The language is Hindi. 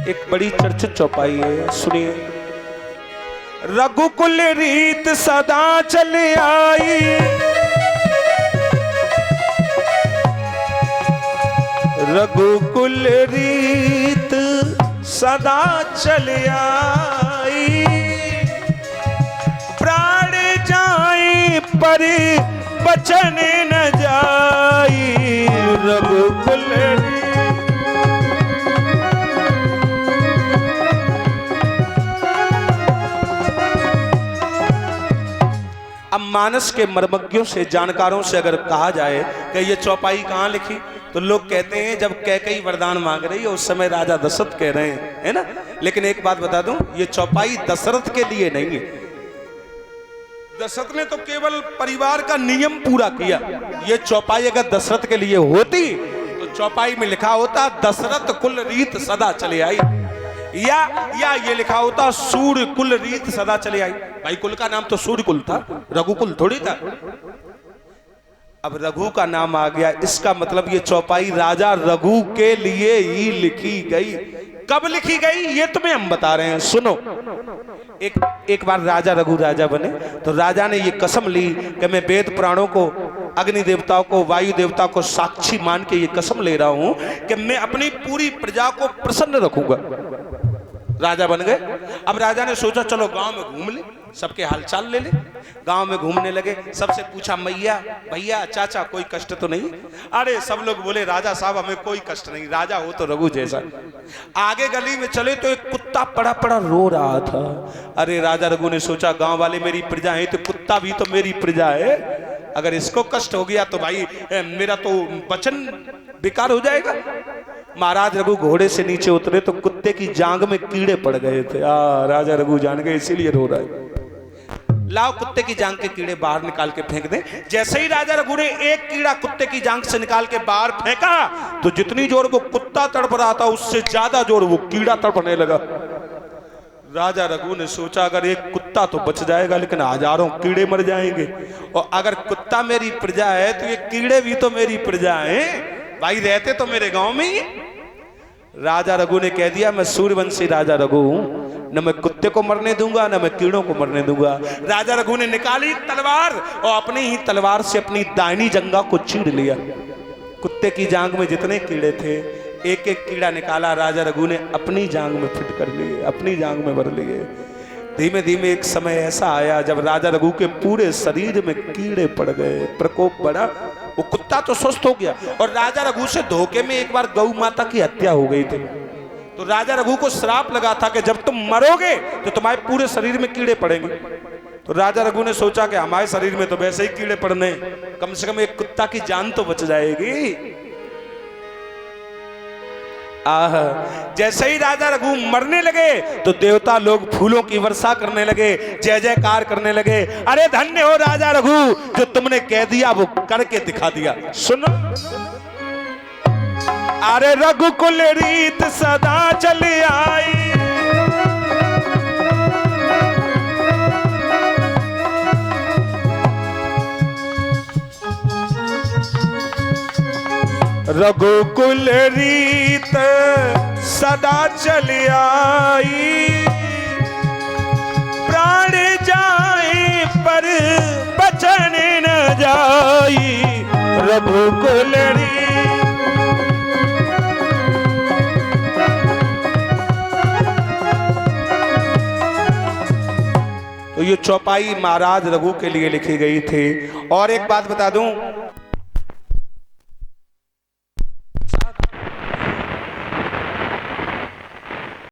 एक बड़ी चर्चित चौपाई है, सुनिए। रघुकुल रीत सदा चल आई, रघुकुल रीत सदा चल आई, प्राण जाए पर बचन न जाई, रघुकुल अब मानस के मर्मज्ञों से, जानकारों से अगर कहा जाए कि ये चौपाई कहाँ लिखी, तो लोग कहते हैं जब कैकेयी वरदान मांग रही है उस समय राजा दशरथ कह रहे हैं, है ना। लेकिन एक बात बता दूं, ये चौपाई दशरथ के लिए नहीं है। दशरथ ने तो केवल परिवार का नियम पूरा किया। ये चौपाई अगर दशरथ के लिए होती तो चौपाई में लिखा होता दशरथ कुल रीत सदा चले आई, या ये लिखा होता सूर्य कुल रीत सदा चले आई। भाई कुल का नाम तो सूर्य कुल था, रघुकुल थोड़ी था। अब रघु का नाम आ गया, इसका मतलब ये चौपाई राजा रघु के लिए ही लिखी गई। कब लिखी गई ये तुम्हें हम बता रहे हैं, सुनो। एक बार राजा रघु राजा बने तो राजा ने ये कसम ली कि मैं वेद पुराणों को, अग्नि देवताओं को, वायु देवता को साक्षी मान के ये कसम ले रहा हूं कि मैं अपनी पूरी प्रजा को प्रसन्न रखूंगा। राजा बन गए। अब राजा ने सोचा चलो गांव में घूम ले, सबके हालचाल ले ले। गांव में घूमने लगे, सबसे पूछा मैया भैया चाचा कोई कष्ट तो नहीं? अरे सब लोग बोले राजा साहब हमें कोई कष्ट नहीं, राजा हो तो रघु जैसा। आगे गली में चले तो एक कुत्ता पड़ा पड़ा रो रहा था। अरे राजा रघु ने सोचा गांव वाले मेरी प्रजा है तो कुत्ता भी तो मेरी प्रजा है, अगर इसको कष्ट हो गया तो भाई मेरा तो वचन बेकार हो जाएगा। महाराज रघु घोड़े से नीचे उतरे तो कुत्ते की जांग में कीड़े पड़ गए थे। राजा रघु जान गए इसीलिए रो रहा है। लाओ कुत्ते की जांग के कीड़े बाहर निकाल के फेंक दे। जैसे ही राजा रघु ने एक कीड़ा कुत्ते की जांग से निकाल के बाहर फेंका तो जितनी जोर वो कुत्ता तड़प रहा था उससे ज्यादा जोर वो कीड़ा तड़पने लगा। राजा रघु ने सोचा अगर एक कुत्ता तो बच जाएगा लेकिन हजारों कीड़े मर जाएंगे, और अगर कुत्ता मेरी प्रजा है तो ये कीड़े भी तो मेरी प्रजा है, भाई रहते तो मेरे गांव में ही। राजा रघु ने कह दिया मैं सूर्यवंशी राजा रघु हूं, न मैं कुत्ते को मरने दूंगा न मैं कीड़ों को मरने दूंगा। राजा रघु ने निकाली तलवार और अपनी ही तलवार से अपनी दाहिनी जंघा को चीर लिया। कुत्ते की जांग में जितने कीड़े थे एक एक कीड़ा निकाला, राजा रघु ने अपनी जांग में फिट कर लिए, अपनी जांग में भर लिए। धीमे धीमे एक समय ऐसा आया जब राजा रघु के पूरे शरीर में कीड़े पड़ गए, प्रकोप बढ़ा। वो कुत्ता तो स्वस्थ हो गया और राजा रघु से धोखे में एक बार गौ माता की हत्या हो गई थी। तो राजा रघु को श्राप लगा था कि जब तुम मरोगे तो तुम्हारे पूरे शरीर में कीड़े पड़ेंगे। तो राजा रघु ने सोचा कि हमारे शरीर में तो वैसे ही कीड़े पड़ने, कम से कम एक कुत्ता की जान तो बच जाएगी। जैसे ही राजा रघु मरने लगे तो देवता लोग फूलों की वर्षा करने लगे, जय जयकार करने लगे। अरे धन्य हो राजा रघु, जो तुमने कह दिया वो करके दिखा दिया। सुनो, अरे रघुकुल रीत सदा चल आई, रघुकुल रीत सदा चल आई, प्राण जाए पर बचन न जाई, रघुकुल रीत। तो ये चौपाई महाराज रघु के लिए लिखी गई थी। और एक बात बता दूं,